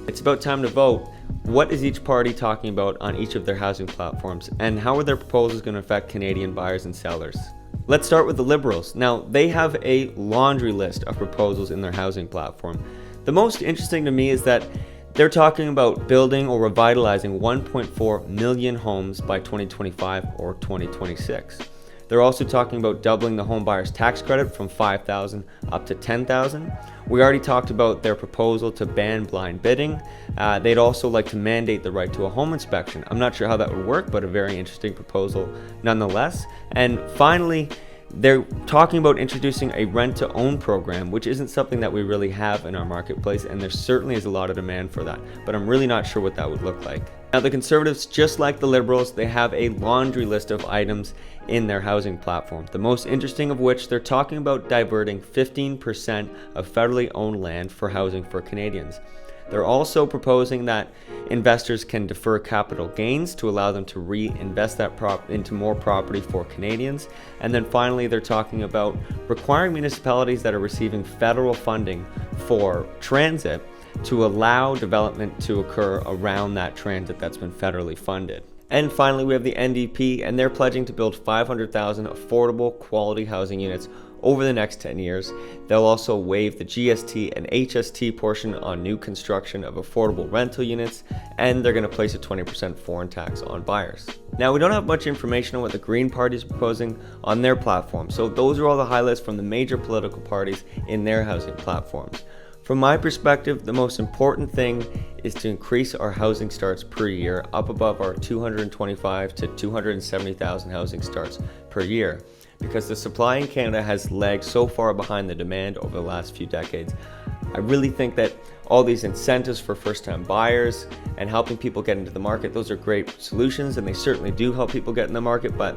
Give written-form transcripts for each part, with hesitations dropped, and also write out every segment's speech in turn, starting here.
It's about time to vote. What is each party talking about on each of their housing platforms, and how are their proposals going to affect Canadian buyers and sellers? Let's start with the Liberals. Now, they have a laundry list of proposals in their housing platform. The most interesting to me is that they're talking about building or revitalizing 1.4 million homes by 2025 or 2026. They're also talking about doubling the home buyer's tax credit from $5,000 up to $10,000. We already talked about their proposal to ban blind bidding. They'd also like to mandate the right to a home inspection. I'm not sure how that would work, but a very interesting proposal nonetheless. And finally, they're talking about introducing a rent-to-own program, which isn't something that we really have in our marketplace, and there certainly is a lot of demand for that, but I'm really not sure what that would look like. Now, the Conservatives, just like the Liberals, they have a laundry list of items in their housing platform, the most interesting of which they're talking about diverting 15% of federally owned land for housing for Canadians. They're also proposing that investors can defer capital gains to allow them to reinvest that into more property for Canadians. And then finally, they're talking about requiring municipalities that are receiving federal funding for transit to allow development to occur around that transit that's been federally funded. And finally, we have the NDP, and they're pledging to build 500,000 affordable quality housing units over the next 10 years. They'll also waive the GST and HST portion on new construction of affordable rental units, and they're going to place a 20% foreign tax on buyers. Now, we don't have much information on what the Green Party is proposing on their platform, so those are all the highlights from the major political parties in their housing platforms. From my perspective, the most important thing is to increase our housing starts per year up above our 225 to 270,000 housing starts per year, because the supply in Canada has lagged so far behind the demand over the last few decades. I really think that all these incentives for first-time buyers and helping people get into the market, those are great solutions, and they certainly do help people get in the market, but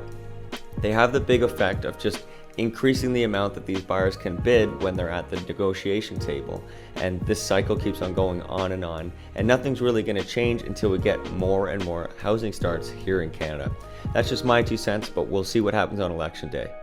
they have the big effect of just increasing the amount that these buyers can bid when they're at the negotiation table. And this cycle keeps on going on, and nothing's really going to change until we get more and more housing starts here in Canada. That's just my 2 cents, but we'll see what happens on election day.